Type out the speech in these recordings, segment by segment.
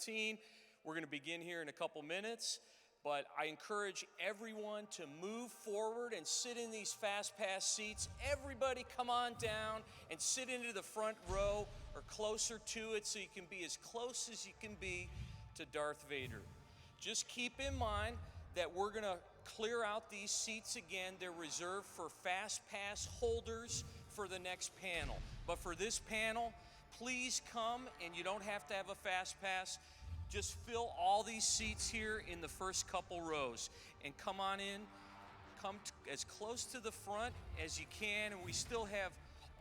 17. We're going to begin here in a couple minutes, but I encourage everyone to move forward and sit in these fast pass seats. Everybody come on down and sit into the front row or closer to it so you can be as close as you can be to Darth Vader. Just keep in mind that we're going to clear out these seats again. They're reserved for fast pass holders for the next panel. But for this panel, please come, and you don't have to have a fast pass. Just fill all these seats here in the first couple rows and come on in. Come as close to the front as you can, and we still have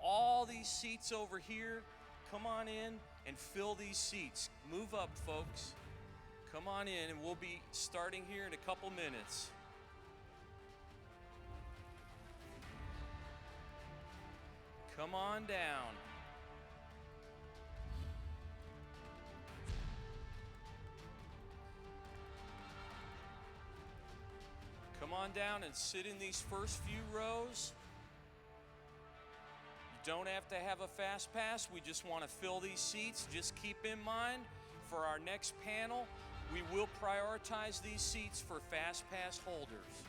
all these seats over here. Come on in and fill these seats. Move up, folks. Come on in, and we'll be starting here in a couple minutes. Come on down. Come on down and sit in these first few rows. You don't have to have a fast pass. We just want to fill these seats. Just keep in mind, for our next panel, we will prioritize these seats for fast pass holders.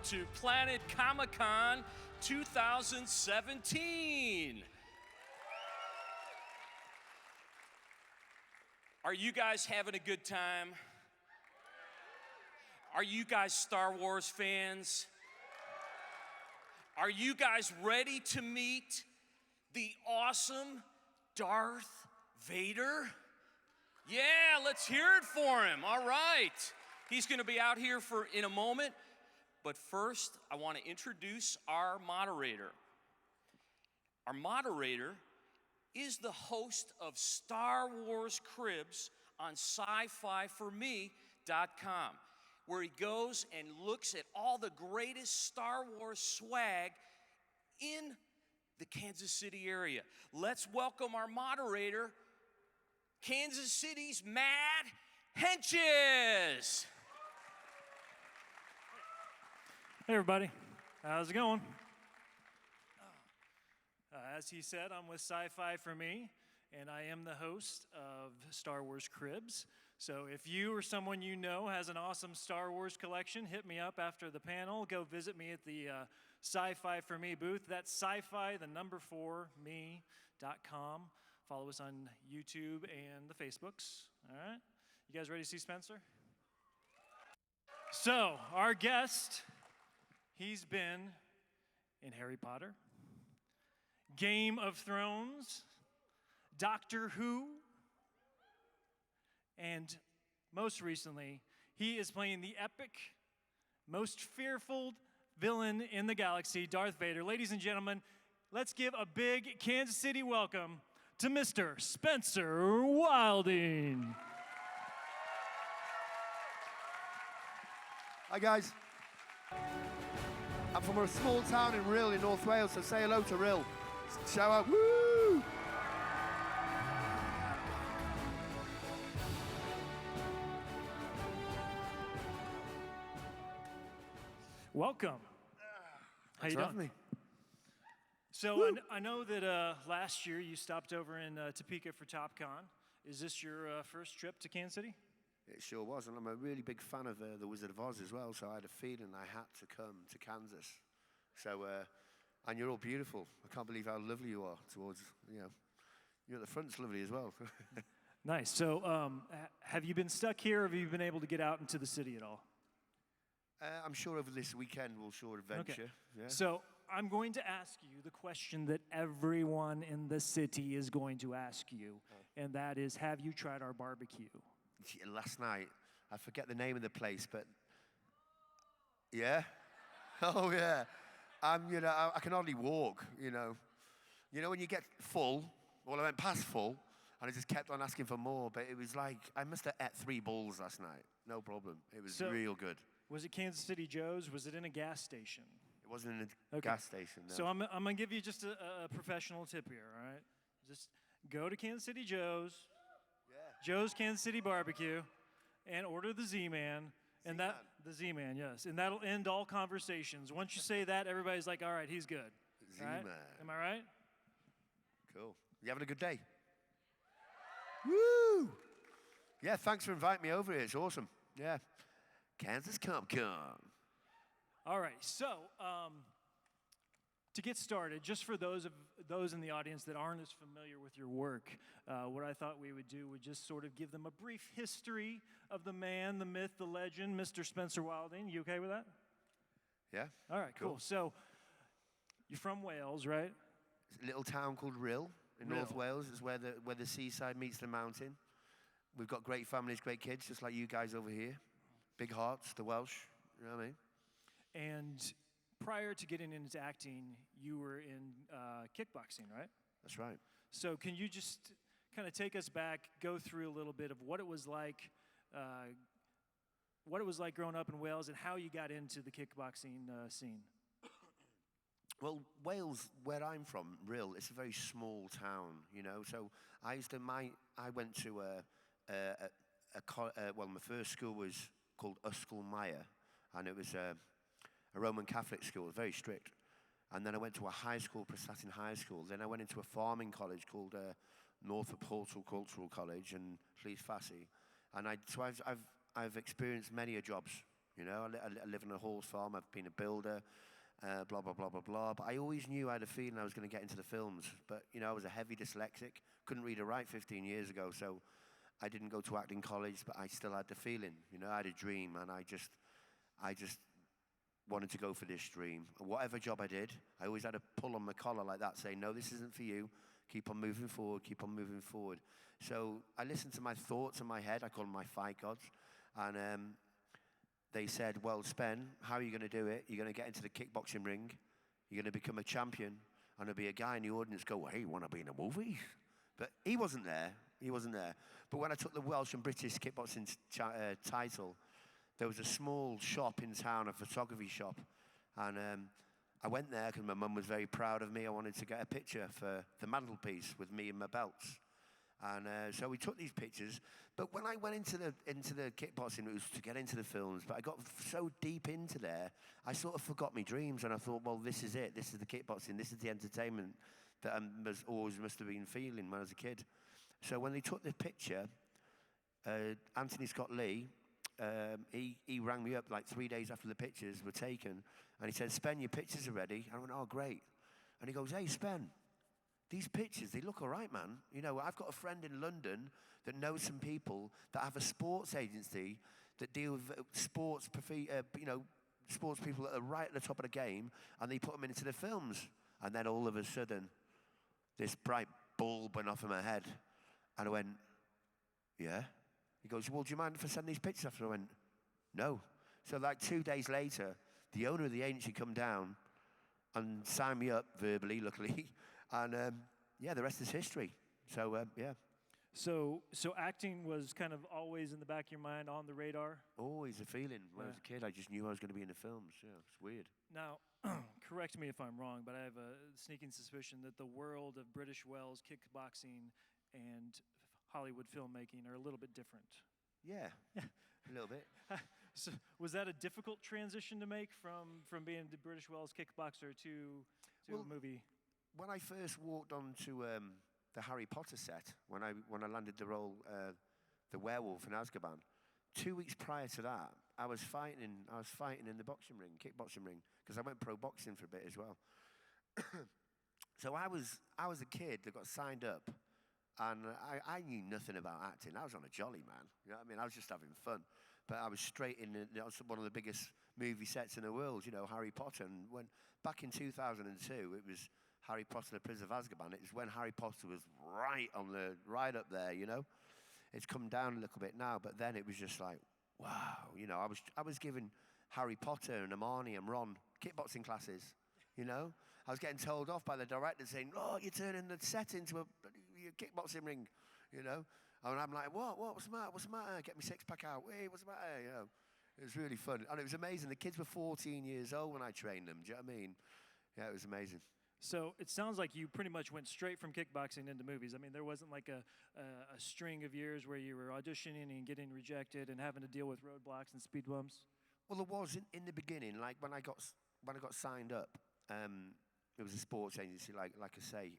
to Planet Comicon 2017. Are you guys having a good time? Are you guys Star Wars fans? Are you guys ready to meet the awesome Darth Vader? Yeah, let's hear it for him. All right. He's going to be out here in a moment. But first, I want to introduce our moderator. Our moderator is the host of Star Wars Cribs on sci-fi4me.com, where he goes and looks at all the greatest Star Wars swag in the Kansas City area. Let's welcome our moderator, Kansas City's Mad Henches. Hey everybody, how's it going? As he said, I'm with Sci-Fi for Me, and I am the host of Star Wars Cribs. So if you or someone you know has an awesome Star Wars collection, hit me up after the panel. Go visit me at the Sci-Fi for Me booth. That's sci-fi, the number 4, me.com. Follow us on YouTube and the Facebooks. All right? You guys ready to see Spencer? So, our guest, he's been in Harry Potter, Game of Thrones, Doctor Who, and most recently, he is playing the epic, most fearful villain in the galaxy, Darth Vader. Ladies and gentlemen, let's give a big Kansas City welcome to Mr. Spencer Wilding. Hi guys. I'm from a small town in Rhyl in North Wales, so say hello to Rhyl. Shout out, woo! Welcome. How you doing? Me. So I know that last year you stopped over in Topeka for TopCon. Is this your first trip to Kansas City? It sure was, and I'm a really big fan of The Wizard of Oz as well, so I had a feeling I had to come to Kansas. So, and you're all beautiful. I can't believe how lovely you are towards, you're at the front's lovely as well. Nice. So have you been stuck here, or have you been able to get out into the city at all? I'm sure over this weekend we'll sure adventure. Okay. Yeah. So I'm going to ask you the question that everyone in the city is going to ask you, and that is, have you tried our barbecue? Last night, I forget the name of the place, but yeah, oh yeah, I can hardly walk. You know when you get full. Well, I went past full, and I just kept on asking for more. But it was like I must have ate 3 bowls last night. No problem. It was real good. Was it Kansas City Joe's? Was it in a gas station? It wasn't in a gas station. No. So I'm gonna give you just a professional tip here. All right, just go to Kansas City Joe's. Joe's Kansas City Barbecue, and order the Z-Man, and the Z-Man, yes, and that'll end all conversations. Once you say that, everybody's like, all right, he's good. Z-Man. Right? Am I right? Cool. You having a good day? Woo! Yeah, thanks for inviting me over here. It's awesome. Yeah. Kansas Comicon. All right, so to get started, just for those in the audience that aren't as familiar with your work, what I thought we would do would just sort of give them a brief history of the man, the myth, the legend, Mr. Spencer Wilding. You okay with that? Yeah. All right, cool. So you're from Wales, right? It's a little town called Rhyl in Rhyl. North Wales. It's where the seaside meets the mountain. We've got great families, great kids, just like you guys over here. Big hearts, the Welsh. You know what I mean? And prior to getting into acting, you were in kickboxing, right? That's right. So can you just kind of take us back, go through a little bit of what it was like growing up in Wales and how you got into the kickboxing scene? Well, Wales, where I'm from, Rhyl, it's a very small town, So I went to my first school was called Ysgol Maya, and it was a Roman Catholic school, very strict. And then I went to a high school, Prestatyn High School. Then I went into a farming college called Norfolk Horticultural College in Llys Fassi. And so I've experienced many a jobs, You know, I live on a horse farm. I've been a builder, blah, blah, blah, blah, blah. But I always knew I had a feeling I was going to get into the films. But, you know, I was a heavy dyslexic. Couldn't read or write 15 years ago, so I didn't go to acting college, but I still had the feeling. You know, I had a dream, and I just wanted to go for this dream. And whatever job I did, I always had a pull on my collar like that, saying, no, this isn't for you. Keep on moving forward, keep on moving forward. So I listened to my thoughts in my head. I call them my fight gods. And they said, well, Spen, how are you going to do it? You're going to get into the kickboxing ring. You're going to become a champion. And there'll be a guy in the audience go, hey, you want to be in a movie? But he wasn't there. He wasn't there. But when I took the Welsh and British kickboxing title, there was a small shop in town, a photography shop. And I went there because my mum was very proud of me. I wanted to get a picture for the mantelpiece with me and my belts. And so we took these pictures. But when I went into the kickboxing, it was to get into the films. But I got so deep into there, I sort of forgot my dreams. And I thought, well, this is it. This is the kickboxing. This is the entertainment that I always must have been feeling when I was a kid. So when they took the picture, Anthony Scott Lee, he rang me up like 3 days after the pictures were taken. And he said, Spen, your pictures are ready. I went, oh, great. And he goes, hey, Spen, these pictures, they look all right, man. You know, I've got a friend in London that knows some people that have a sports agency that deal with sports people that are right at the top of the game, and they put them into the films. And then all of a sudden, this bright bulb went off in my head. And I went, yeah? He goes, well, do you mind if I send these pictures after? I went, no. So like 2 days later, the owner of the agency come down and signed me up verbally, luckily. And yeah, the rest is history. So yeah. So acting was kind of always in the back of your mind, on the radar? Always a feeling. When I was a kid, I just knew I was going to be in the films. Yeah, it's weird. Now, correct me if I'm wrong, but I have a sneaking suspicion that the world of British Wells kickboxing and Hollywood filmmaking are a little bit different. Yeah, a little bit. So was that a difficult transition to make from being the British Wells kickboxer to a movie? When I first walked onto the Harry Potter set, when I landed the role, the werewolf in Azkaban, 2 weeks prior to that, I was fighting in the boxing ring, kickboxing ring, because I went pro boxing for a bit as well. So I was a kid that got signed up, and I knew nothing about acting. I was on a jolly, man. You know what I mean? I was just having fun. But I was straight in one of the biggest movie sets in the world, you know, Harry Potter. And when back in 2002, it was Harry Potter and the Prince of Azkaban. It was when Harry Potter was right up there, you know. It's come down a little bit now, but then it was just like, wow, you know. I was giving Harry Potter and Hermione and Ron kickboxing classes, you know. I was getting told off by the director saying, "Oh, you're turning the set into a kickboxing ring," you know. And I'm like, "What? What's the matter? What's the matter? Get my six-pack out. Hey, what's the matter?" You know. It was really fun, and it was amazing. The kids were 14 years old when I trained them. Do you know what I mean? Yeah, it was amazing. So it sounds like you pretty much went straight from kickboxing into movies. I mean, there wasn't like a string of years where you were auditioning and getting rejected and having to deal with roadblocks and speed bumps. Well, there was in the beginning. Like when I got signed up, it was a sports agency. Like I say,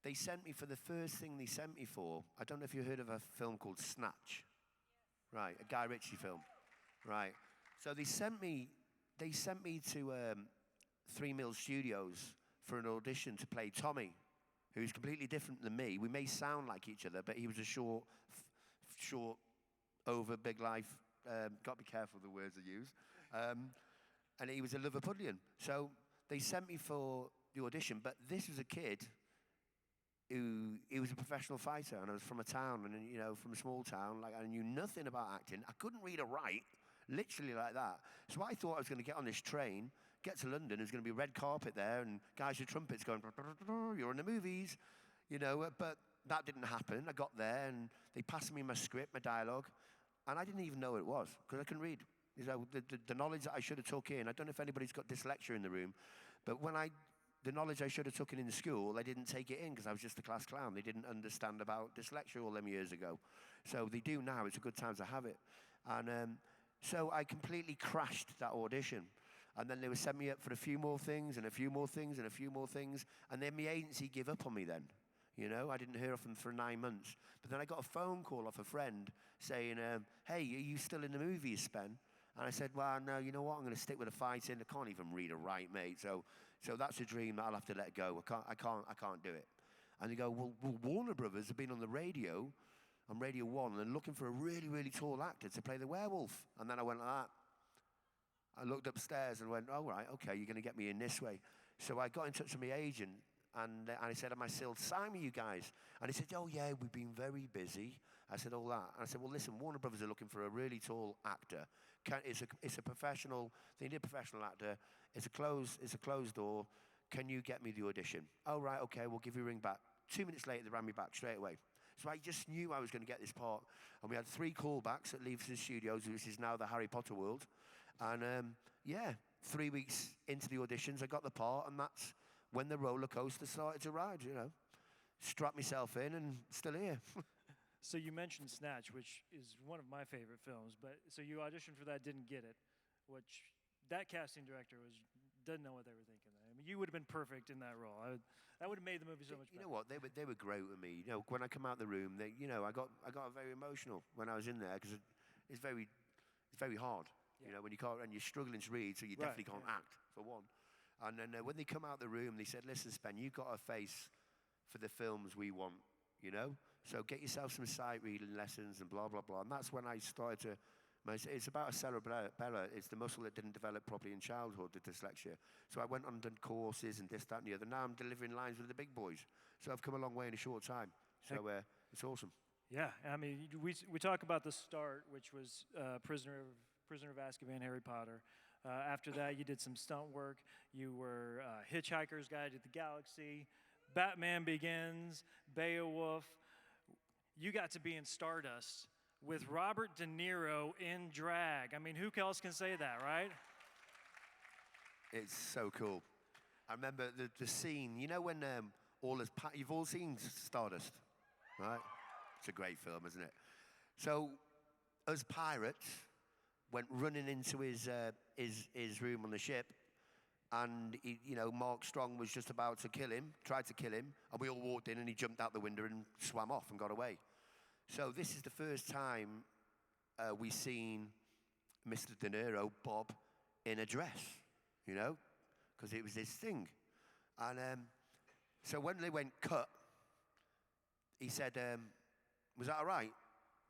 they sent me for the first thing they sent me for. I don't know if you heard of a film called Snatch, right? A Guy Ritchie film, right? So they sent me to 3 Mills Studios for an audition to play Tommy, who's completely different than me. We may sound like each other, but he was a short, over big life. Got to be careful with the words I use. And he was a Liverpudlian. So they sent me for the audition, but this was a kid he was a professional fighter, and I was from a town, and you know, from a small town. Like I knew nothing about acting. I couldn't read or write, literally like that. So I thought I was going to get on this train, get to London. There's going to be a red carpet there, and guys with trumpets going, "You're in the movies," you know. But that didn't happen. I got there, and they passed me my script, my dialogue, and I didn't even know what it was because I couldn't read. You know, the knowledge that I should have took in. I don't know if anybody's got dyslexia in the room, but the knowledge I should have taken in school, they didn't take it in because I was just a class clown. They didn't understand about dyslexia all them years ago. So they do now. It's a good time to have it. And so I completely crashed that audition. And then they would send me up for a few more things and a few more things and a few more things. And then my agency gave up on me then. You know, I didn't hear from them for 9 months. But then I got a phone call off a friend saying, "Hey, are you still in the movies, Spen?" And I said, well, no, you know what? I'm going to stick with the fighting. I can't even read or write, mate. So that's a dream that I'll have to let go. I can't do it. And they go, well, Warner Brothers have been on the radio, on Radio 1, and looking for a really, really tall actor to play the werewolf. And then I went like that. I looked upstairs and went, oh, right, okay, you're going to get me in this way. So I got in touch with my agent, and I said, am I still signing you guys? And he said, oh, yeah, we've been very busy. I said, all that. And I said, well, listen, Warner Brothers are looking for a really tall actor. It's a professional, they need a professional actor. It's a closed door. Can you get me the audition? Oh, right, okay, we'll give you a ring back. 2 minutes later, they ran me back straight away. So I just knew I was going to get this part. And we had 3 callbacks at Leavesden Studios, which is now the Harry Potter world. And, 3 weeks into the auditions, I got the part, and that's when the roller coaster started to ride, Strapped myself in, and still here. So you mentioned Snatch, which is one of my favorite films, but so you auditioned for that, didn't get it, which that casting director doesn't know what they were thinking. I mean, you would have been perfect in that role. That would have made the movie so much better. You know what? They were great with me. When I come out the room, I got very emotional when I was in there because it's very hard. Yeah. When you can't and you're struggling to read, so you definitely can't act for one. And then when they come out the room, they said, "Listen, Spen, you've got a face for the films we want. So get yourself some sight reading lessons and blah blah blah." And that's when I started to. It's about a cerebella. It's the muscle that didn't develop properly in childhood, the dyslexia. So I went on and done courses and this, that, and the other. Now I'm delivering lines with the big boys. So I've come a long way in a short time. So it's awesome. Yeah, I mean, we talk about the start, which was Prisoner of Azkaban, Harry Potter. After that, you did some stunt work. You were Hitchhiker's Guide to the Galaxy, Batman Begins, Beowulf. You got to be in Stardust with Robert De Niro in drag. I mean, who else can say that, right? It's so cool. I remember the scene, when you've all seen Stardust, right? It's a great film, isn't it? So, as pirates, went running into his room on the ship, and Mark Strong was just about to tried to kill him, and we all walked in, and he jumped out the window and swam off and got away. So this is the first time we seen Mr. De Niro, Bob, in a dress, because it was his thing. And so when they went cut, he said, was that all right?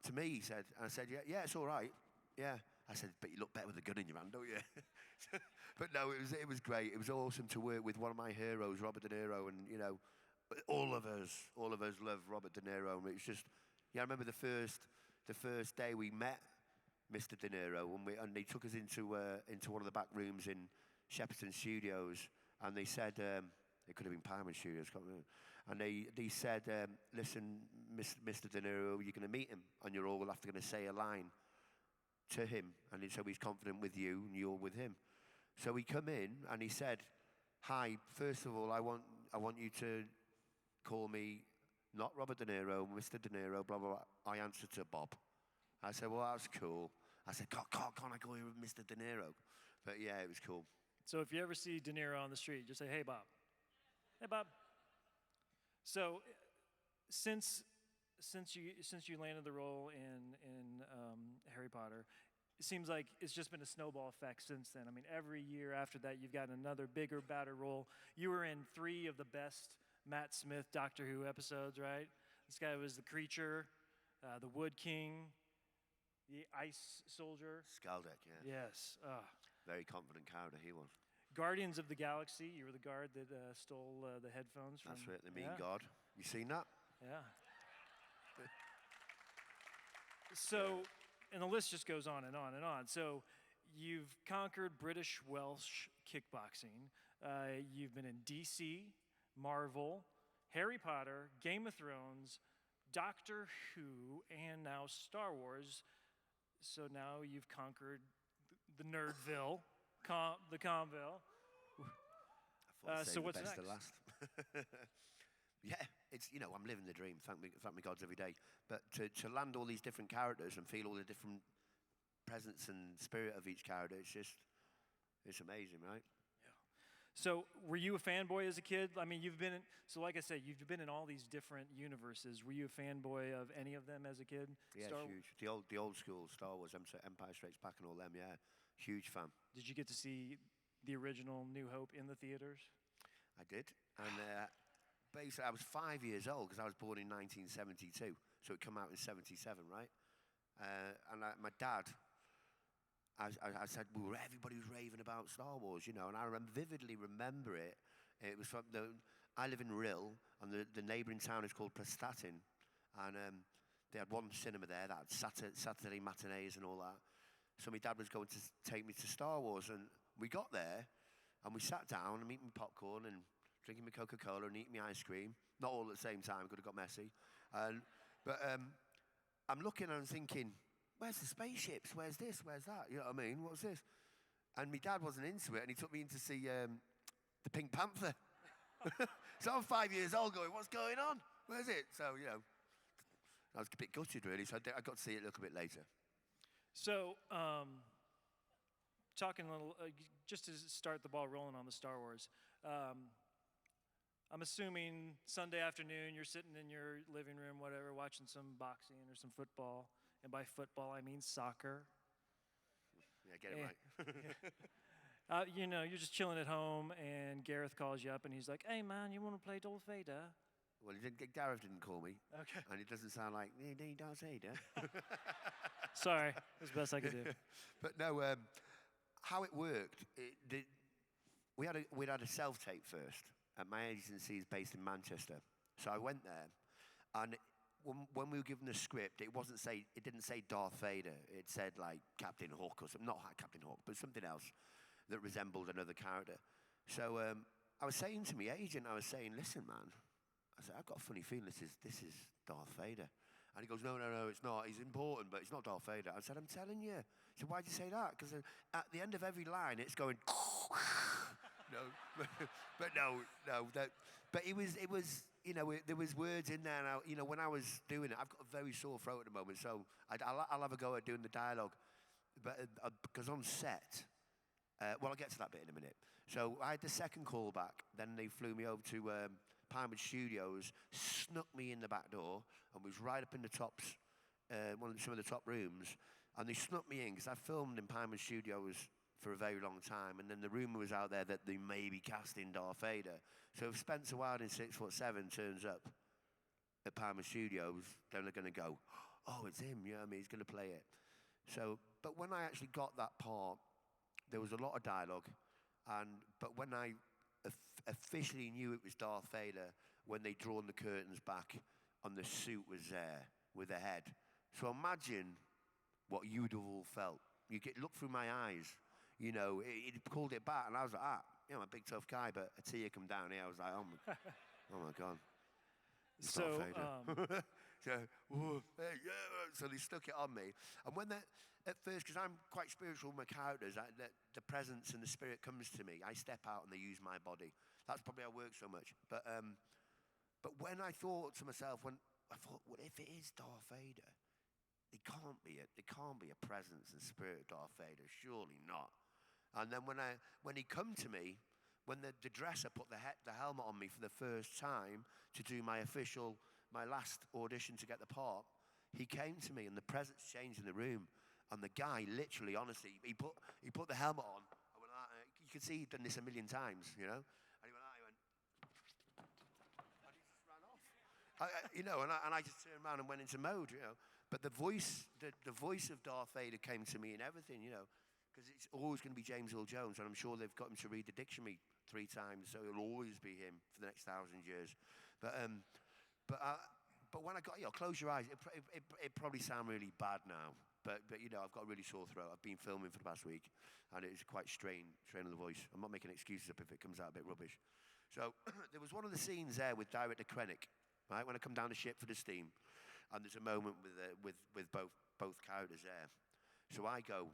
To me, he said. And I said, yeah, it's all right. Yeah. I said, but you look better with a gun in your hand, don't you? But no, it was great. It was awesome to work with one of my heroes, Robert De Niro, and all of us love Robert De Niro. And it's just, I remember the first day we met Mr. De Niro, and they took us into one of the back rooms in Shepperton Studios, and they said it could have been Paramount Studios, can't remember. And they said, listen, Mr. De Niro, you're going to meet him, and you're all going to say a line to him, and so he's confident with you, and you're with him. So we come in, and he said, "Hi, first of all, I want you to call me not Robert De Niro, Mr. De Niro, blah blah blah. I answer to Bob." I said, "Well, that's cool." I said, "Can't I call you Mr. De Niro?" But yeah, it was cool. So if you ever see De Niro on the street, just say, "Hey, Bob." Hey, Bob. So since you landed the role in Harry Potter, it seems like it's just been a snowball effect since then. I mean, every year after that, you've gotten another bigger, badder role. You were in 3 of the best Matt Smith Doctor Who episodes, right? This guy was the Creature, the Wood King, the Ice Soldier. Skaldek, yeah. Yes. Very confident character he was. Guardians of the Galaxy, you were the guard that stole the headphones from... That's right, the mean god. You seen that? Yeah. So, and the list just goes on and on and on. So, you've conquered British Welsh kickboxing. You've been in DC, Marvel, Harry Potter, Game of Thrones, Doctor Who, and now Star Wars. So now you've conquered the Nerdville, the Comville. So what's next? Last. Yeah, it's I'm living the dream. Thank me gods every day. But to land all these different characters and feel all the different presence and spirit of each character, it's amazing, right? So, were you a fanboy as a kid? I mean, like I said, you've been in all these different universes. Were you a fanboy of any of them as a kid? Yeah, huge. The old school Star Wars, Empire Strikes Back, and all them. Yeah, huge fan. Did you get to see the original New Hope in the theaters? I did, and basically, I was 5 years old because I was born in 1972, so it came out in '77, right? My dad. I said, everybody was raving about Star Wars, and I vividly remember it. It was from I live in Rill, and the neighbouring town is called Prestatyn, and they had one cinema there that had Saturday matinees and all that. So my dad was going to take me to Star Wars, and we got there, and we sat down and eating popcorn and drinking my Coca-Cola and eating my ice cream. Not all at the same time, could have got messy. But I'm looking and I'm thinking, where's the spaceships? Where's this? Where's that? You know what I mean? What's this? And my dad wasn't into it, and he took me in to see the Pink Panther. So I'm 5 years old going, what's going on? Where's it? So, I was a bit gutted, really, so I got to see it a little bit later. So, talking a little, just to start the ball rolling on the Star Wars, I'm assuming Sunday afternoon you're sitting in your living room, whatever, watching some boxing or some football. And by football, I mean soccer. Yeah, get it right. You're just chilling at home, and Gareth calls you up, and he's like, "Hey, man, you want to play Darth Vader?" Well, Gareth didn't call me. Okay. And it doesn't sound like, hey, Darth Vader. Sorry, that's the best I could do. But no, how it worked, we had a self-tape first. And my agency is based in Manchester. So I went there, and when we were given the script, it didn't say Darth Vader. It said like Captain Hook or something, not Captain Hook, but something else that resembled another character. So I was saying to my agent, listen, man, I said, I've got a funny feeling this is Darth Vader. And he goes, no, it's not. He's important, but it's not Darth Vader. I said, I'm telling you. He said, why'd you say that? Because at the end of every line, it's going, no, but no. But it was, there was words in there. And when I was doing it, I've got a very sore throat at the moment, so I'll have a go at doing the dialogue. But because on set, I'll get to that bit in a minute. So I had the second call back. Then they flew me over to Pinewood Studios, snuck me in the back door, and was right up in the tops, some of the top rooms. And they snuck me in because I filmed in Pinewood Studios for a very long time, and then the rumor was out there that they may be casting Darth Vader. So if Spencer Wilde in 6'7" turns up at Pinewood Studios, then they're going to go, oh, it's him, he's going to play it. So, but when I actually got that part, there was a lot of dialogue, but when I officially knew it was Darth Vader, when they drawn the curtains back and the suit was there with the head. So imagine what you'd have all felt. You look through my eyes. He pulled it back, and I was like, I'm a big tough guy, but a tear come down here. I was like, oh my God. So, so they stuck it on me. And when at first, because I'm quite spiritual with my characters, the presence and the spirit comes to me. I step out and they use my body. That's probably how I work so much. But when I thought to myself, well, if it is Darth Vader, it can't be a presence and spirit of Darth Vader. Surely not. And then when he come to me, when the dresser put the helmet on me for the first time to do my last audition to get the part, he came to me and the presence changed in the room. And the guy literally, honestly, he put the helmet on. I went, you could see he'd done this a million times, And he went, and he just ran off. And I just turned around and went into mode, But the voice of Darth Vader came to me in everything, because it's always going to be James Earl Jones, and I'm sure they've got him to read the dictionary 3 times, so it'll always be him for the next 1,000 years. But when I got, close your eyes. It probably sound really bad now, but I've got a really sore throat. I've been filming for the past week, and it's quite strained on the voice. I'm not making excuses up if it comes out a bit rubbish. So there was one of the scenes there with Director Krennic, right? When I come down the ship for the steam, and there's a moment with both characters there. So I go.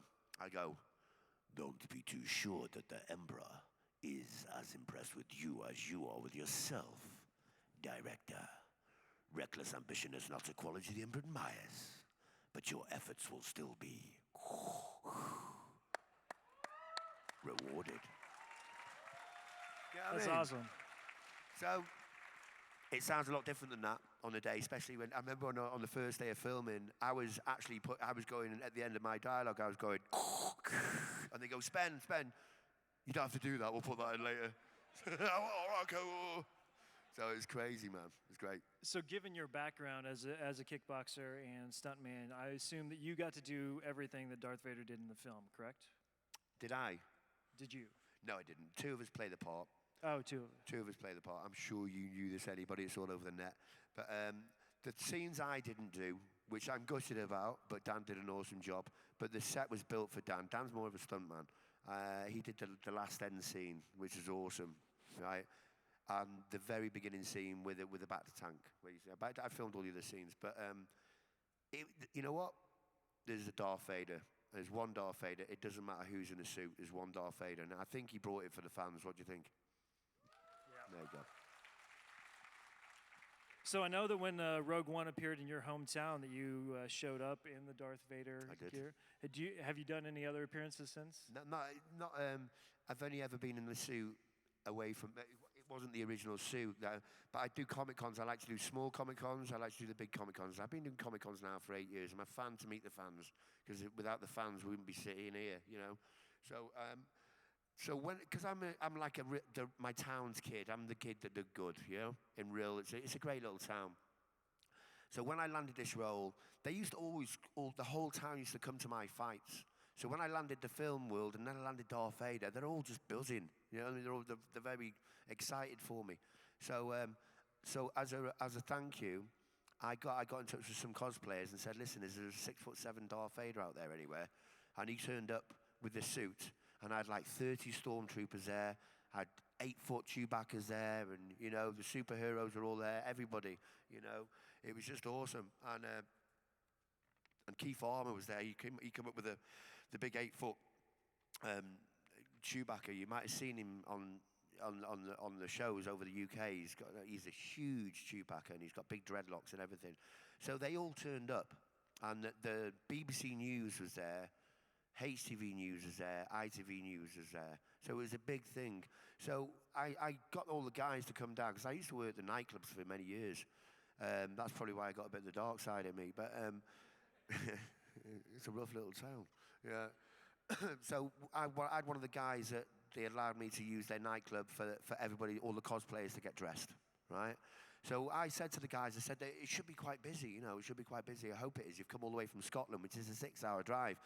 Don't be too sure that the Emperor is as impressed with you as you are with yourself, Director. Reckless ambition is not a quality the Emperor admires, but your efforts will still be rewarded. know what I That's mean? awesome. So it sounds a lot different than that on the day, especially when I remember on the first day of filming, I was going at the end of my dialogue, I was going, and they go, Spen, you don't have to do that. We'll put that in later. All right, cool. So it was crazy, man. It was great. So, given your background as a kickboxer and stuntman, I assume that you got to do everything that Darth Vader did in the film, correct? Did I? Did you? No, I didn't. Two of us play the part. Oh, two. Two of us play the part. I'm sure you knew this, anybody. It's all over the net. But the scenes I didn't do, which I'm gutted about, but Dan did an awesome job. But the set was built for Dan. Dan's more of a stuntman. He did the last end scene, which is awesome, right? And the very beginning scene with the back to tank. Where you see, I filmed all the other scenes, but you know what? There's a Darth Vader. There's one Darth Vader. It doesn't matter who's in a suit. There's one Darth Vader, and I think he brought it for the fans. What do you think? Yeah. There you go. So I know that when Rogue One appeared in your hometown, that you showed up in the Darth Vader I did. gear. Have you done any other appearances since? Not. I've only ever been in the suit away from. It wasn't the original suit, but I do Comic Cons. I like to do small Comic Cons. I like to do the big Comic Cons. I've been doing Comic Cons now for 8 years. I'm a fan to meet the fans because without the fans, we wouldn't be sitting here, you know. So because I'm like my town's kid. I'm the kid that did good, you know. In real, it's a great little town. So when I landed this role, they used to the whole town used to come to my fights. So when I landed the film world and then I landed Darth Vader, they're all just buzzing. You know, I mean, they're very excited for me. So as a thank you, I got in touch with some cosplayers and said, listen, is there a 6'7" Darth Vader out there anywhere? And he turned up with the suit, and I had like 30 stormtroopers there. I had 8-foot Chewbacca's there, and you know the superheroes are all there. Everybody, you know, it was just awesome. And Keith Armour was there. He came up with the big 8-foot Chewbacca. You might have seen him on the shows over the UK. He's a huge Chewbacca, and he's got big dreadlocks and everything. So they all turned up, and the BBC News was there. HTV News was there, ITV News was there. So it was a big thing. So I got all the guys to come down, because I used to work at the nightclubs for many years. That's probably why I got a bit of the dark side in me. But it's a rough little town. Yeah. So I had one of the guys that they allowed me to use their nightclub for everybody, all the cosplayers to get dressed, right? So I said to the guys, I said, it should be quite busy, you know, it should be quite busy. I hope it is. You've come all the way from Scotland, which is a 6-hour drive.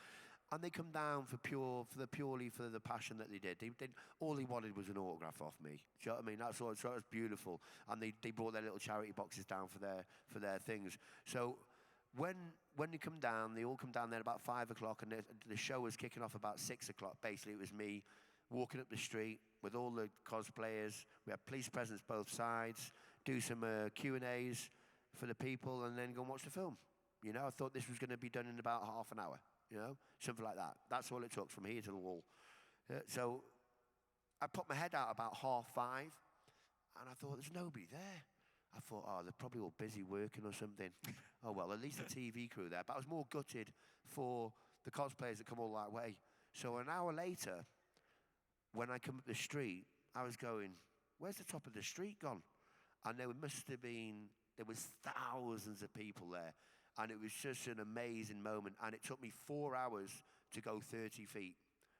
And they come down purely for the passion that they did. All they wanted was an autograph off me. Do you know what I mean? That's all. So it was beautiful. And they brought their little charity boxes down for their things. So when they come down, they all come down there about 5 o'clock, and the show was kicking off about 6 o'clock. Basically, it was me walking up the street with all the cosplayers. We had police presence both sides. Do some Q&As for the people, and then go and watch the film. You know, I thought this was going to be done in about half an hour. You know, something like that. That's all it took from here to the wall. So I put my head out about 5:30, and I thought, there's nobody there. I thought, oh, they're probably all busy working or something. Oh, well, at least the TV crew there. But I was more gutted for the cosplayers that come all that way. So an hour later, when I come up the street, I was going, where's the top of the street gone? And there was thousands of people there. And it was just an amazing moment. And it took me 4 hours to go 30 feet,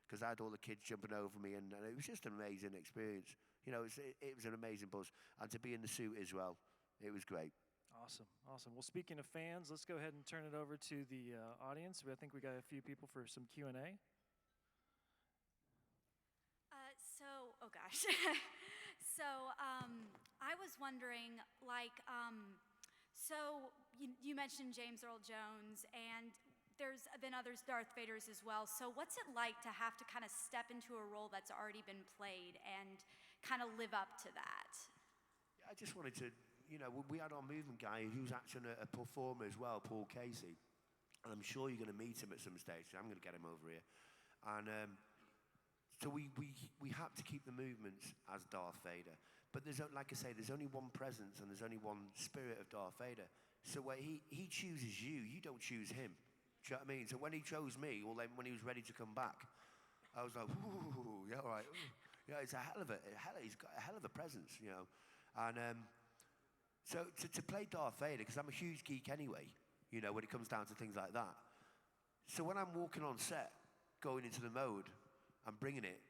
because I had all the kids jumping over me. And it was just an amazing experience. You know, it was an amazing buzz. And to be in the suit as well, it was great. Awesome. Well, speaking of fans, let's go ahead and turn it over to the audience. I think we got a few people for some Q&A. Oh gosh. I was wondering, you mentioned James Earl Jones, and there's been others, Darth Vaders as well. So what's it like to have to kind of step into a role that's already been played and kind of live up to that? I just wanted to, you know, we had our movement guy who's actually a performer as well, Paul Casey. And I'm sure you're going to meet him at some stage. So I'm going to get him over here. And so we had to keep the movements as Darth Vader. But like I say, there's only one presence and there's only one spirit of Darth Vader. So where he chooses you don't choose him. Do you know what I mean? So when he chose me, then when he was ready to come back, I was like, ooh, yeah, all right. Ooh. You know, it's he's got a hell of a presence, you know. And so to play Darth Vader, because I'm a huge geek anyway, you know, when it comes down to things like that. So when I'm walking on set, going into the mode, I'm bringing it.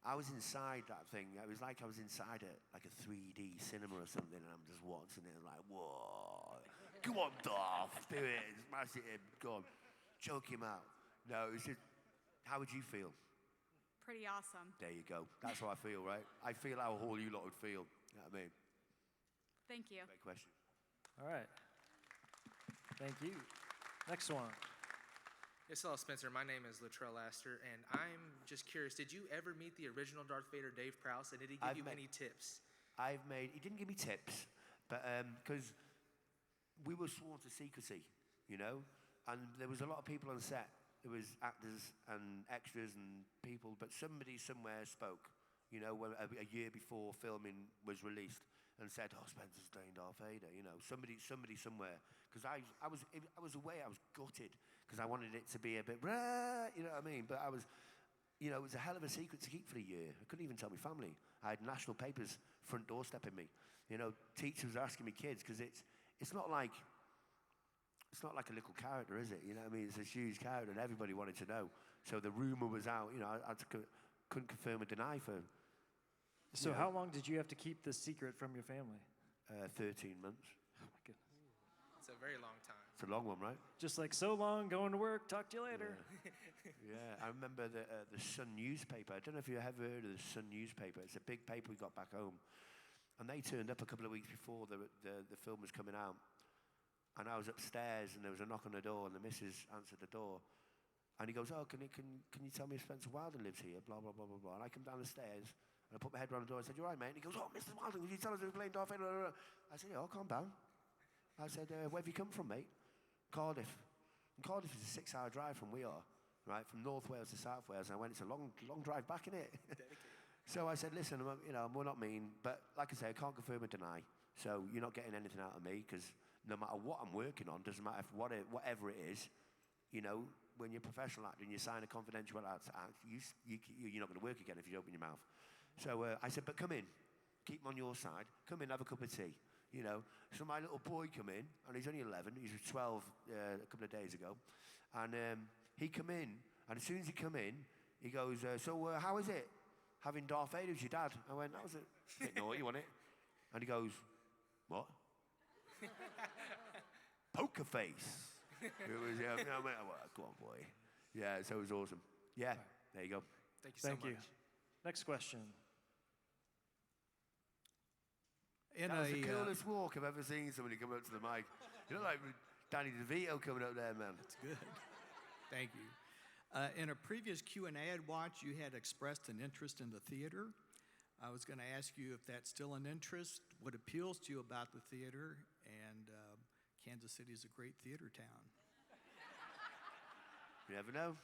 I was inside that thing. It was like I was inside like a 3D cinema or something, and I'm just watching it, and like, whoa, come on, Darth, do it, smash it in, go on, choke him out. No, it's just, how would you feel? Pretty awesome. There you go. That's how I feel, right? I feel how all you lot would feel. You know what I mean? Thank you. Great question. All right. Thank you. Next one. Yes, hello, Spencer. My name is Latrell Astor, and I'm just curious, did you ever meet the original Darth Vader, Dave Prowse, and did he give you any tips? He didn't give me tips, but because we were sworn to secrecy, you know, and there was a lot of people on set. There was actors and extras and people, but somebody somewhere spoke, you know, a year before filming was released, and said, "Oh, Spencer's playing Darth Vader," you know. Somebody somewhere, because I was away. I was gutted because I wanted it to be a bit, you know what I mean. But I was, you know, it was a hell of a secret to keep for a year. I couldn't even tell my family. I had national papers front door stepping me. You know, teachers were asking me kids because it's not like a little character, is it? You know what I mean? It's a huge character, and everybody wanted to know. So the rumor was out. You know, I couldn't confirm or deny for. So how long did you have to keep this secret from your family? 13 months. Oh my goodness. It's a very long time. It's a long one, right? Just like, so long, going to work, talk to you later. Yeah, I remember the Sun newspaper. I don't know if you ever heard of the Sun newspaper. It's a big paper we got back home. And they turned up a couple of weeks before the film was coming out. And I was upstairs, and there was a knock on the door, and the missus answered the door. And he goes, "Oh, can you tell me if Spencer Wilden lives here?" Blah, blah, blah, blah, blah. And I come down the stairs, and I put my head around the door. I said, "You all right, mate?" And he goes, "Oh, Mr. Wilden, can you tell us if we're playing Darth Vader?" I said, "Yeah, calm down." I said, "Where have you come from, mate?" "Cardiff." And Cardiff is a 6-hour drive from we are, right? From North Wales to South Wales. And I went, it's a long drive back, innit? So I said, "Listen, you know, we're not mean, but like I say, I can't confirm or deny. So you're not getting anything out of me, because no matter what I'm working on, doesn't matter whatever it is, you know, when you're a professional actor and you sign a confidential act, you're not going to work again if you open your mouth." So I said, "But come in, keep him on your side. Come in, have a cup of tea." You know, so my little boy come in, and he's only 11. He was 12 a couple of days ago, and he come in, and as soon as he come in, he goes, "So how is it having Darth Vader as your dad?" I went, "That was a bit naughty, wasn't it?" And he goes, "What?" "Poker face." It was, yeah, I went, "Oh, go on, boy." Yeah, so it was awesome. Yeah, there you go. Thank you so Thank much. you. Next question. That was the coolest walk I've ever seen somebody come up to the mic. You look like Danny DeVito coming up there, man. That's good. Thank you. In a previous Q&A I'd watched, you had expressed an interest in the theater. I was going to ask you if that's still an interest, what appeals to you about the theater, and Kansas City is a great theater town. You never know.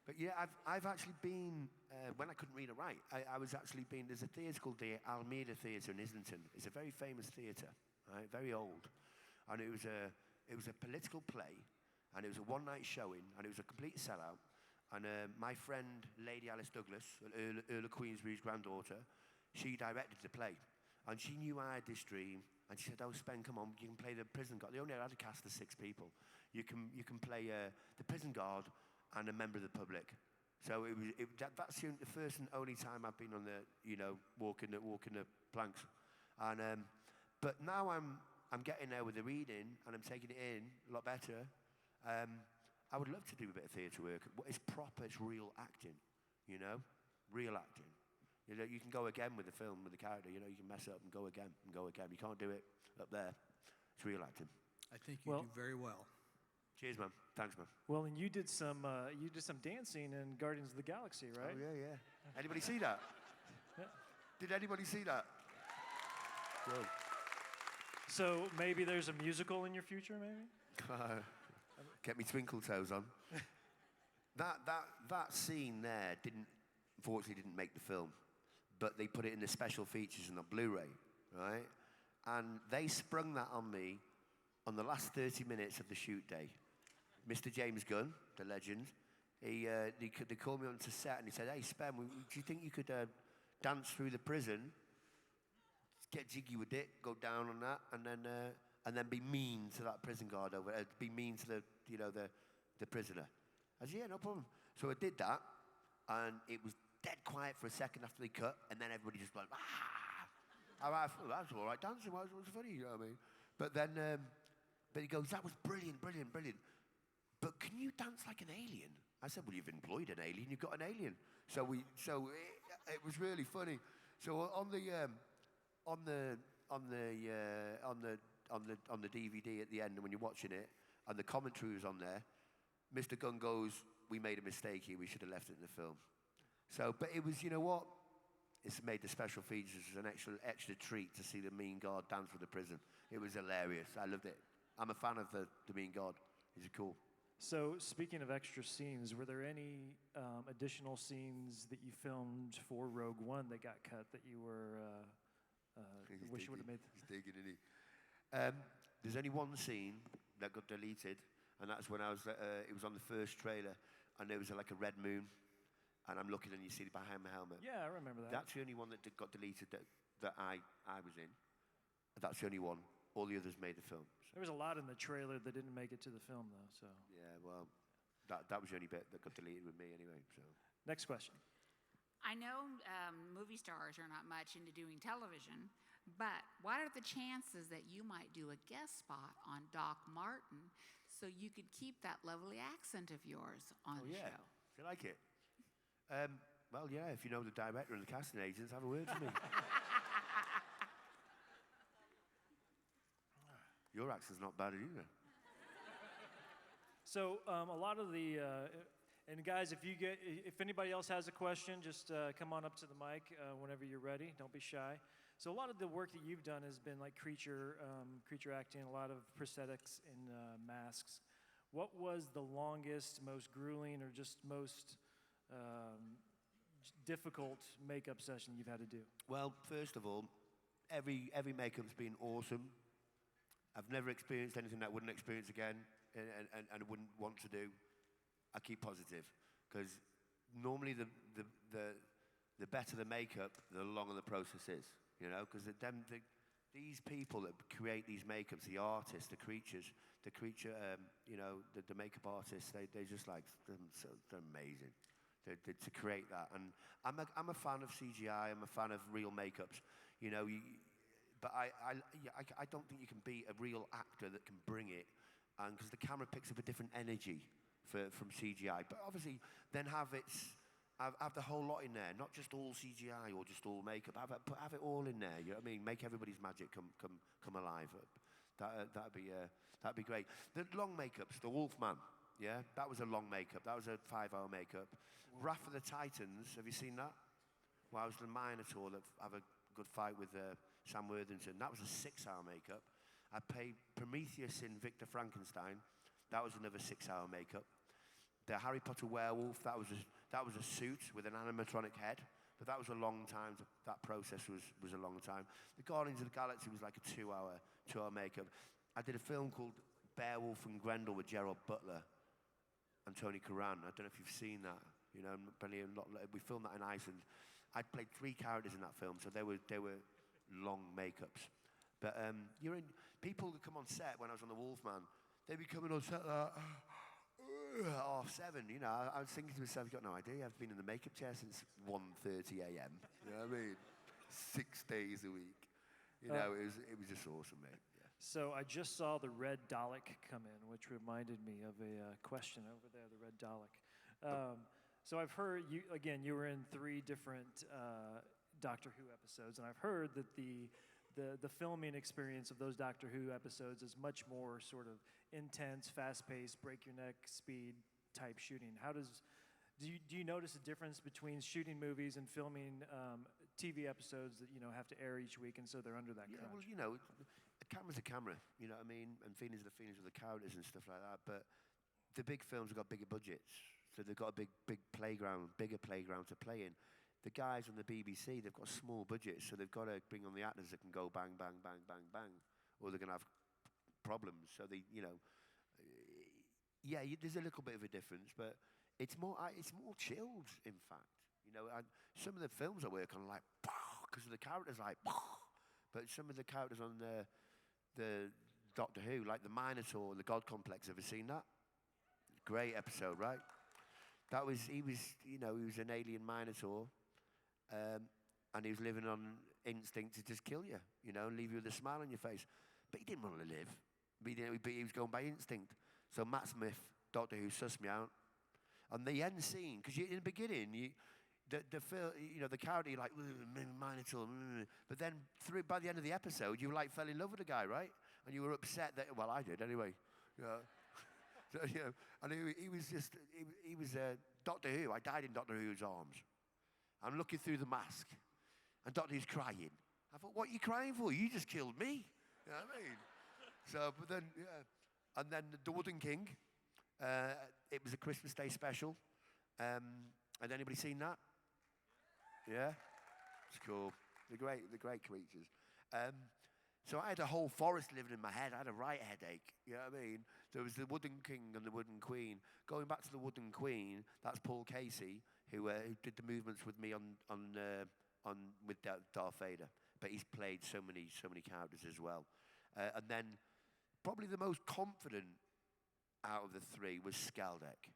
But yeah, I've actually been, when I couldn't read or write, I was actually been, there's a theatre called the Almeida Theatre in Islington. It's a very famous theatre, right, very old. And it was a political play, and it was a one-night showing, and it was a complete sellout. And my friend, Lady Alice Douglas, Earl of Queensberry's granddaughter, she directed the play. And she knew I had this dream, and she said, "Oh, Spen, come on, you can play the prison guard." They only had a cast of 6 people. You can play the prison guard and a member of the public. So that's the first and only time I've been on the, you know, walking the planks. And but now I'm getting there with the reading, and I'm taking it in a lot better. I would love to do a bit of theatre work. It's proper, it's real acting, you know, real acting. You know, you can go again with the film, with the character. You know, you can mess up and go again and go again. You can't do it up there. It's real acting. I think you do very well. Cheers, man. Thanks, man. Well, and you did some dancing in Guardians of the Galaxy, right? Oh, yeah. Anybody see that? Yeah. Did anybody see that? Good. So maybe there's a musical in your future, maybe? Get me twinkle toes on. That scene there unfortunately didn't make the film, but they put it in the special features and the Blu-ray, right? And they sprung that on me on the last 30 minutes of the shoot day. Mr. James Gunn, the legend, they called me onto set and he said, "Hey, Spen, do you think you could dance through the prison, get jiggy with it, go down on that, and then be mean to that prison guard over, be mean to the prisoner. I said, yeah, no problem. So I did that, and it was dead quiet for a second after they cut, and then everybody just went, ah! I thought, that's all right dancing, it was funny, you know what I mean? But then he goes, that was brilliant, brilliant, brilliant. But can you dance like an alien? I said, well, you've employed an alien, you've got an alien. So it was really funny. So on the DVD at the end, when you're watching it, and the commentary was on there, Mr. Gunn goes, we made a mistake here, we should have left it in the film. So, but it was, you know what? It's made the special features an extra treat to see the mean guard dance with the prison. It was hilarious. I loved it. I'm a fan of the mean guard. He's cool. So, speaking of extra scenes, were there any additional scenes that you filmed for Rogue One that got cut that you were wish you would have made? He's digging, isn't he? There's only one scene that got deleted, and that's when I was. It was on the first trailer, and there was like a red moon, and I'm looking, and you see it behind my helmet. Yeah, I remember that. That's the only one that got deleted that I was in. That's the only one. All the others made the film. There was a lot in the trailer that didn't make it to the film, though. So yeah, well, that was the only bit that got deleted with me anyway. So next question. I know movie stars are not much into doing television, but what are the chances that you might do a guest spot on Doc Martin so you could keep that lovely accent of yours on the show? Do you like it? Well, yeah, if you know the director and the casting agents, have a word with me. Your accent's not bad either. So a lot of the, and guys, if anybody else has a question, just come on up to the mic whenever you're ready. Don't be shy. So a lot of the work that you've done has been like creature acting, a lot of prosthetics and masks. What was the longest, most grueling, or just most difficult makeup session you've had to do? Well, first of all, every makeup's been awesome. I've never experienced anything that I wouldn't experience again and wouldn't want to do. I keep positive, because normally the better the makeup, the longer the process is, you know, because these people that create these makeups, the artists, the creature, you know, the makeup artists, they just like, they're amazing. To create that, and I'm a fan of CGI. I'm a fan of real makeups, you know. But I don't think you can beat a real actor that can bring it, and because the camera picks up a different energy from CGI. But obviously, then have the whole lot in there, not just all CGI or just all makeup. Have it all in there. You know what I mean? Make everybody's magic come alive. That'd be great. The long makeups, the Wolfman. Yeah, that was a long makeup. That was a 5-hour makeup. Wrath of the Titans, have you seen that? Well, I was the Minotaur that have a good fight with Sam Worthington. That was a 6-hour makeup. I played Prometheus in Victor Frankenstein. That was another 6-hour makeup. The Harry Potter werewolf, that was a suit with an animatronic head. But that was a long time. That process was a long time. The Guardians of the Galaxy was like a 2-hour makeup. I did a film called Beowulf and Grendel with Gerald Butler and Tony Curran. I don't know if you've seen that. You know, we filmed that in Iceland. I played 3 characters in that film, so they were long makeups. But people that come on set when I was on the Wolfman, they'd be coming on set like 7:30. You know, I was thinking to myself, you've got no idea. I've been in the makeup chair since 1:30 a.m. You know what I mean? 6 days a week. You know, it was just awesome, mate. Yeah. So I just saw the red Dalek come in, which reminded me of a question over there, the red Dalek. So I've heard, you were in 3 different Doctor Who episodes, and I've heard that the filming experience of those Doctor Who episodes is much more sort of intense, fast-paced, break-your-neck speed type shooting. Do you notice a difference between shooting movies and filming TV episodes that, you know, have to air each week, and so they're under that crunch? Yeah, well, you know, a camera's a camera, you know what I mean? And feelings are the feelings of the characters and stuff like that. But the big films have got bigger budgets, so they've got a bigger playground to play in. The guys on the BBC, they've got small budgets, so they've got to bring on the actors that can go bang, bang, bang, bang, bang, or they're going to have problems. So you know, there's a little bit of a difference, but it's more chilled, in fact. You and some of the films I work on are like, because the characters like, but some of the characters on the Doctor Who, like the Minotaur, the God Complex, ever seen that? Great episode, right? He was an alien Minotaur, and he was living on instinct to just kill you, and leave you with a smile on your face. But he didn't want to live. He was going by instinct. So Matt Smith, Doctor Who, sussed me out. And the end scene, because in the beginning, the character, you're like, Minotaur, but then by the end of the episode, you like fell in love with the guy, right? And you were upset that, well, I did anyway. So, and he was Doctor Who. I died in Doctor Who's arms. I'm looking through the mask, and Doctor Who's crying. I thought, what are you crying for? You just killed me. You know what I mean? So, but then, and then the Wooden King. It was a Christmas Day special. Had anybody seen that? Yeah? It's cool. They're great creatures. So I had a whole forest living in my head. I had a right headache. You know what I mean? There was the Wooden King and the Wooden Queen. Going back to the Wooden Queen, that's Paul Casey, who did the movements with me with Darth Vader. But he's played so many characters as well. And then probably the most confident out of the three was Skaldek.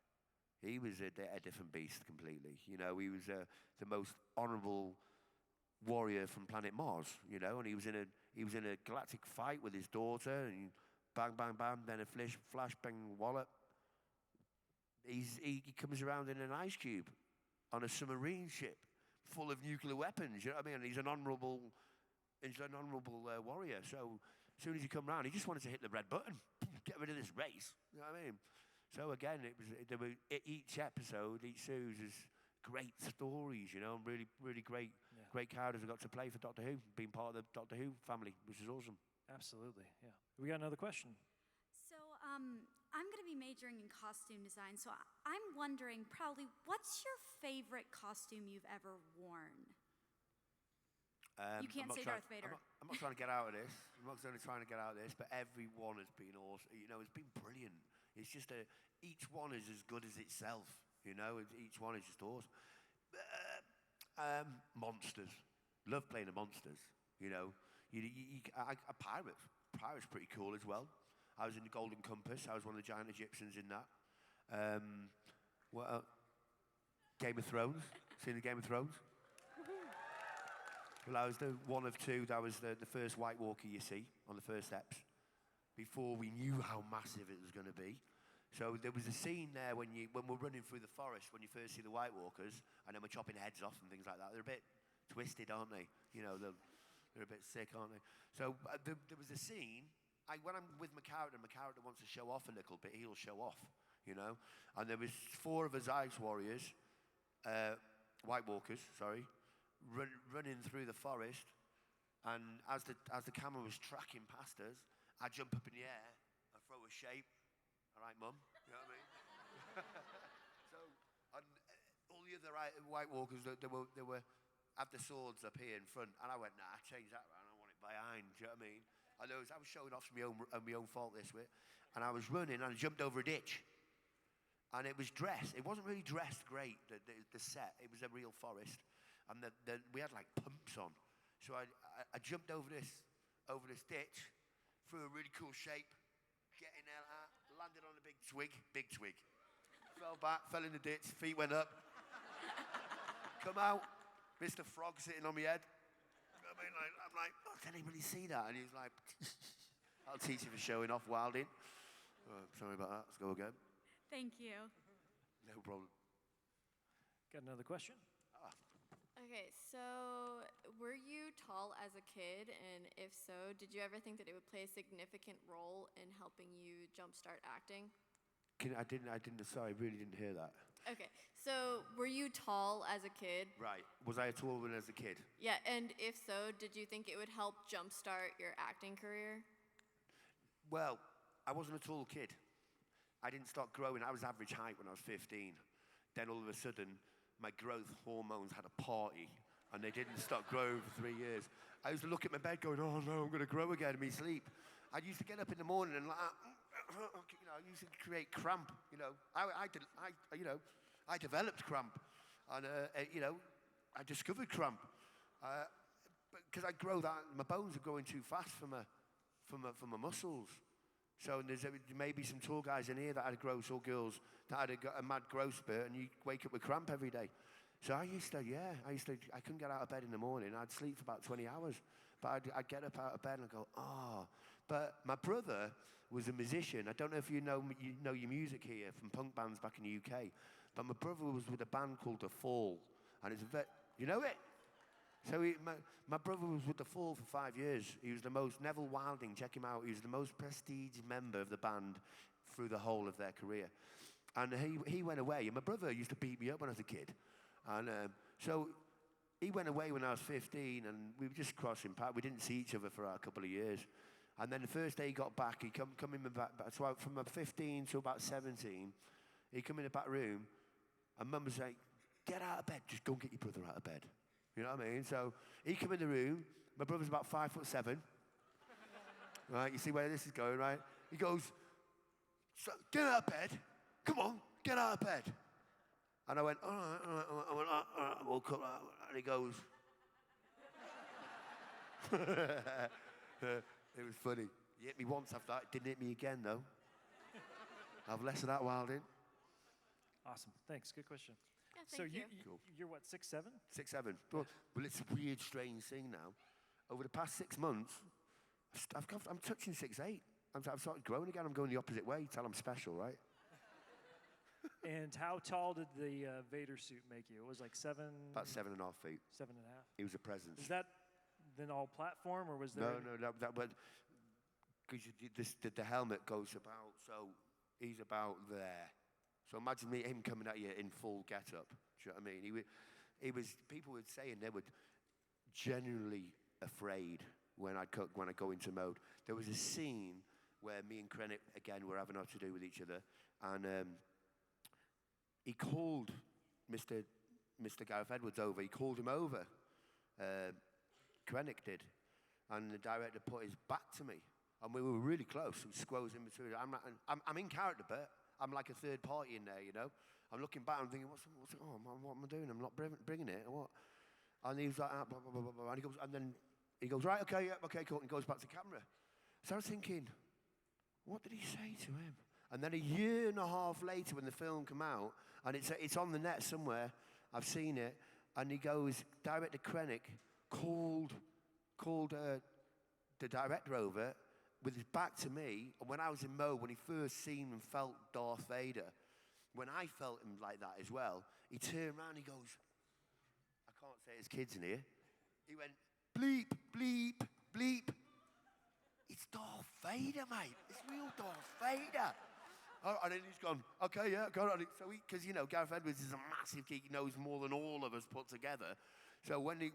He was a different beast completely. He was the most honourable warrior from planet Mars. And he was in a galactic fight with his daughter, and bang, bang, bang, then a flash, bang, wallop. He comes around in an ice cube on a submarine ship full of nuclear weapons. You know what I mean? And he's an honourable warrior. So as soon as he come round, he just wanted to hit the red button, get rid of this race. You know what I mean? So again, each episode, each series is great stories, and really, really great characters I got to play for Doctor Who, being part of the Doctor Who family, which is awesome. Absolutely, yeah. We got another question. So I'm going to be majoring in costume design, so I'm wondering, probably, what's your favorite costume you've ever worn? You can't say Darth Vader. I'm not trying to get out of this. I'm not only trying to get out of this, but every one has been awesome. It's been brilliant. It's just each one is as good as itself. Each one is just awesome. Monsters. Love playing the monsters. Pirates. Pirates pretty cool as well. I was in the Golden Compass. I was one of the giant Egyptians in that. What else? Game of Thrones. Seen the Game of Thrones? Well, I was the one of two. That was the first White Walker you see on the first steps, before we knew how massive it was going to be. So there was a scene there when we're running through the forest, when you first see the White Walkers, and then we're chopping heads off and things like that. They're a bit twisted, aren't they? They're a bit sick, aren't they? So there was a scene. When I'm with my character wants to show off a little bit, he'll show off, And there was 4 of us Ice Warriors, White Walkers, sorry, running through the forest. And as the camera was tracking past us, I jump up in the air and throw a shape. All right, Mum? You know what I mean? So, and all the other White Walkers, they were had the swords up here in front, and I went, nah, change that around. I want it behind. Do you know what I mean? I was showing off my own fault this way, and I was running, and I jumped over a ditch, and it was dressed. It wasn't really dressed great. The set. It was a real forest, and we had like pumps on. So I jumped over this ditch, threw a really cool shape, getting there, landed on a big twig, fell back, fell in the ditch, feet went up, come out, Mr. Frog sitting on my head. You know what I mean? I'm like, oh, did anybody see that? And he was like, I'll teach you for showing off, Wilding. Oh, sorry about that, let's go again. Thank you. No problem. Got another question? Okay, so were you tall as a kid? And if so, did you ever think that it would play a significant role in helping you jumpstart acting? I didn't, sorry, I really didn't hear that. Okay, so were you tall as a kid? Right, was I a tall one as a kid? Yeah, and if so, did you think it would help jumpstart your acting career? Well, I wasn't a tall kid. I didn't start growing. I was average height when I was 15. Then all of a sudden, my growth hormones had a party, and they didn't stop growing for 3 years. I used to look at my bed going, oh no, I'm going to grow again in my sleep. I used to get up in the morning and I used to create cramp, I developed cramp. And, you know, I discovered cramp. Because I grow that, my bones are growing too fast for my muscles. So there's maybe some tall guys in here that had growth, or girls that had a mad growth spurt, and you wake up with cramp every day. So I couldn't get out of bed in the morning. I'd sleep for about 20 hours. But I'd get up out of bed and go, oh. But my brother was a musician. I don't know if you know your music here from punk bands back in the UK. But my brother was with a band called The Fall. And it's you know it? So my brother was with The Fall for 5 years. He was the most, Neville Wilding, check him out. He was the most prestige member of the band through the whole of their career. And he went away. And my brother used to beat me up when I was a kid. And so he went away when I was 15, and we were just crossing paths. We didn't see each other for a couple of years. And then the first day he got back, he come in the back. So from 15 to about 17, he come in the back room, and Mum was like, get out of bed. Just go and get your brother out of bed. You know what I mean? So he come in the room. My brother's about 5'7". Right, you see where this is going, right? He goes, so, get out of bed. Come on, get out of bed. And I went, all right. I went, all right. I woke up, and he goes. It was funny. He hit me once after that. Didn't hit me again, though. I've less of that, Wilding. Awesome. Thanks. Good question. Yeah, So thank you. you're what, 6'7"? 6'7". Well, it's a weird, strange thing now. Over the past 6 months, I'm touching 6'8". I've started growing again. I'm going the opposite way. Tell I'm special, right? And how tall did the Vader suit make you? It was like 7? About 7.5 feet. 7.5. He was a presence. Is that then all platform, or was there? No. Because the helmet goes about, so he's about there. So imagine him coming at you in full get-up. Do you know what I mean? He was. People were saying they were genuinely afraid when I go into mode. There was a scene where me and Krennic again were having to do with each other, and he called Mr. Gareth Edwards over. He called him over. Krennic did, and the director put his back to me, and we were really close. We squoze in between. I'm in character, but I'm like a third party in there, you know. I'm looking back and thinking, what am I doing? I'm not bringing it, or what? And he was like, blah, blah, blah, blah. And then he goes, right, okay, yeah, okay, cool. And he goes back to camera. So I was thinking, what did he say to him? And then a year and a half later, when the film came out, and it's on the net somewhere, I've seen it, and he goes, director Krennic called the director over with his back to me, and when I was in mode, when he first seen and felt Darth Vader, when I felt him like that as well, he turned around and he goes, I can't say his kids in here. He went, bleep, bleep, bleep. It's Darth Vader, mate. It's real Darth Vader. Oh, and then he's gone, okay, yeah, got it. So because, you know, Gareth Edwards is a massive geek. He knows more than all of us put together. So when he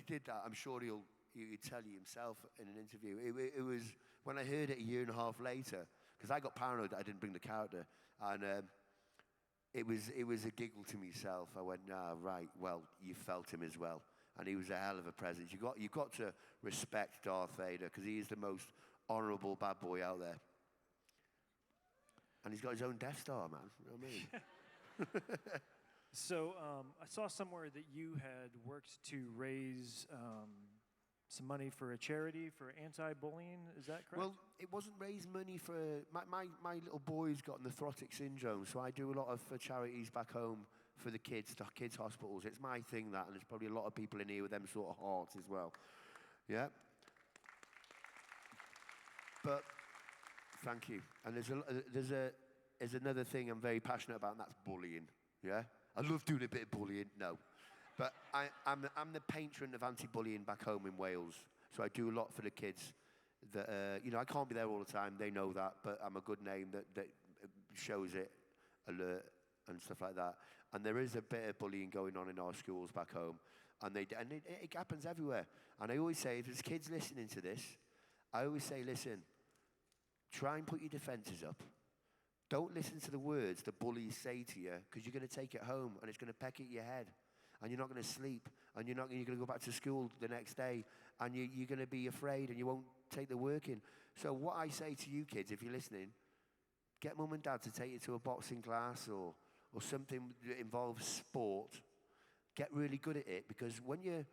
did that, I'm sure he'd tell you himself in an interview. It was, when I heard it a year and a half later, because I got paranoid that I didn't bring the character, and it was a giggle to myself. I went, right, well, you felt him as well. And he was a hell of a presence. You've got to respect Darth Vader, because he is the most honorable bad boy out there. And he's got his own Death Star, man. You know what I mean? So I saw somewhere that you had worked to raise some money for a charity for anti-bullying. Is that correct? Well, it wasn't raise money for... My little boy's got nephrotic syndrome, so I do a lot of charities back home for the kids hospitals. It's my thing, that, and there's probably a lot of people in here with them sort of hearts as well. Yeah? But... Thank you. And there's another thing I'm very passionate about, and that's bullying. Yeah, I love doing a bit of bullying. No, but I'm the patron of anti-bullying back home in Wales. So I do a lot for the kids. That I can't be there all the time. They know that, but I'm a good name that shows it, alert and stuff like that. And there is a bit of bullying going on in our schools back home, and it happens everywhere. And I always say, if there's kids listening to this, I always say, listen. Try and put your defenses up. Don't listen to the words the bullies say to you, because you're going to take it home and it's going to peck at your head, and you're not going to sleep, and you're going to go back to school the next day, and you're going to be afraid, and you won't take the work in. So what I say to you kids, if you're listening, get mum and dad to take you to a boxing class or or something that involves sport, get really good at it, because when you're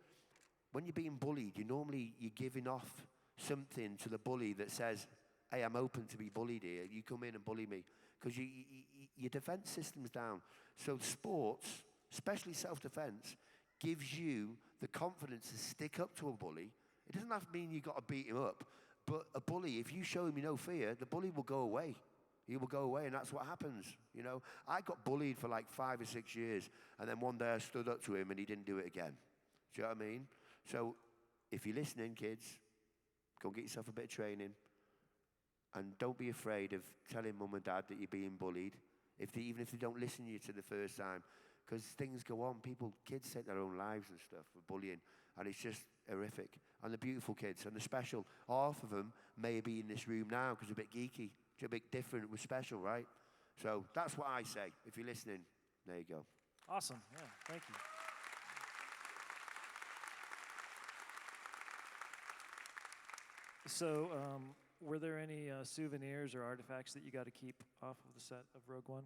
being bullied, you're giving off something to the bully that says, hey, I'm open to be bullied here. You come in and bully me. Because your defense system's down. So sports, especially self-defense, gives you the confidence to stick up to a bully. It doesn't have to mean you got to beat him up. But a bully, if you show him no fear, the bully will go away. He will go away, and that's what happens, I got bullied for like 5 or 6 years, and then one day I stood up to him, and he didn't do it again. Do you know what I mean? So if you're listening, kids, go get yourself a bit of training. And don't be afraid of telling mum and dad that you're being bullied, even if they don't listen to you to the first time. Because things go on. Kids take their own lives and stuff for bullying. And it's just horrific. And the beautiful kids and the special, half of them may be in this room now because they're a bit geeky. They're a bit different. We're special, right? So that's what I say. If you're listening, there you go. Awesome. Yeah, thank you. So, were there any souvenirs or artifacts that you got to keep off of the set of Rogue One?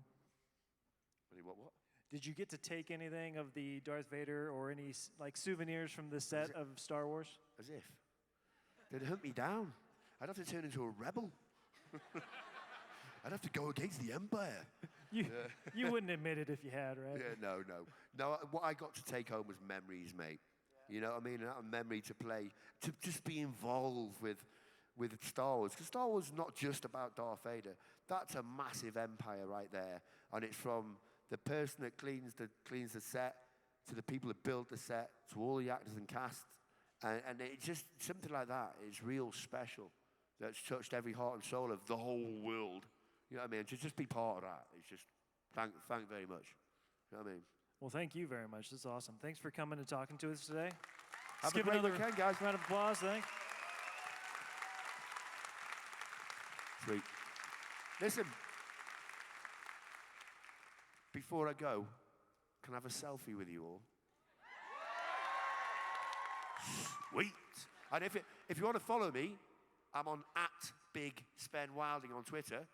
What? Did you get to take anything of the Darth Vader or any souvenirs from the set of Star Wars? As if. They'd hunt me down. I'd have to turn into a rebel. I'd have to go against the Empire. You wouldn't admit it if you had, right? Yeah, no. No, what I got to take home was memories, mate. You know what I mean? A memory to play, to just be involved with Star Wars. Because Star Wars is not just about Darth Vader. That's a massive empire right there. And it's from the person that cleans the set, to the people that build the set, to all the actors and cast. And it's just something like that is real special. That's touched every heart and soul of the whole world. You know what I mean? To just be part of that, it's just, thank very much. You know what I mean? Well, thank you very much. That's awesome. Thanks for coming and talking to us today. Have a great weekend, guys. Round of applause, thanks. Sweet. Listen, before I go, can I have a selfie with you all? Sweet. And if you want to follow me, I'm on @BigSpenWilding on Twitter.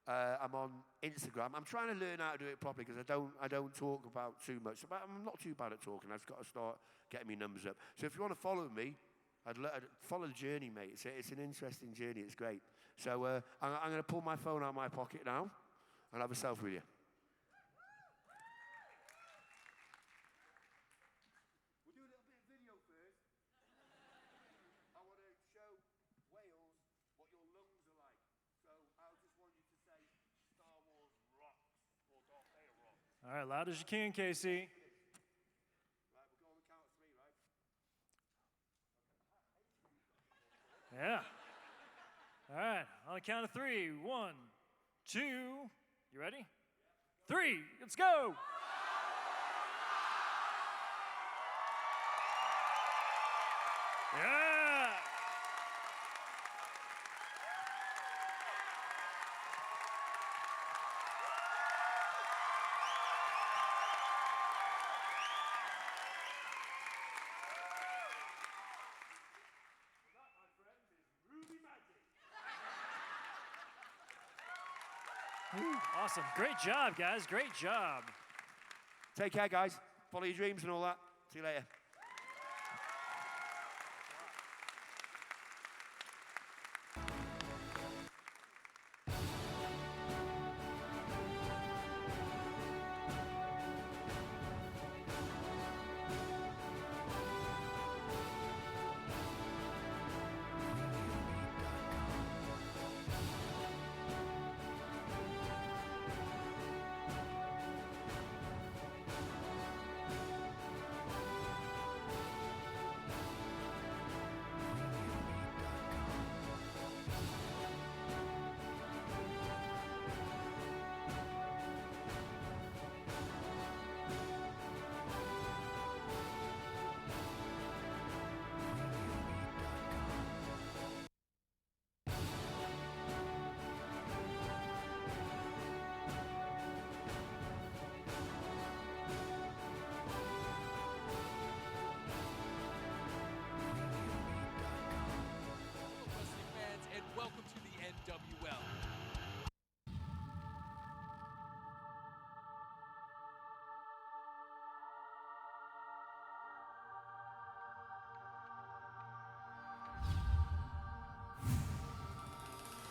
I'm on Instagram. I'm trying to learn how to do it properly because I don't talk about too much. But I'm not too bad at talking. I've got to start getting my numbers up. So if you want to follow me, I'd follow the journey, mate. It's an interesting journey. It's great. So I'm going to pull my phone out of my pocket now and have a selfie with you. We'll do a little bit of video first. I want to show Wales what your lungs are like. So I just want you to say Star Wars rocks or Darth Vader rocks. All right, loud as you can, Casey. Right, we'll go on the count of 3, right? Yeah. All right, on the count of 3. 1, 2. You ready? 3. Let's go. Yeah. Awesome. Great job, guys. Great job. Take care, guys. Follow your dreams and all that. See you later.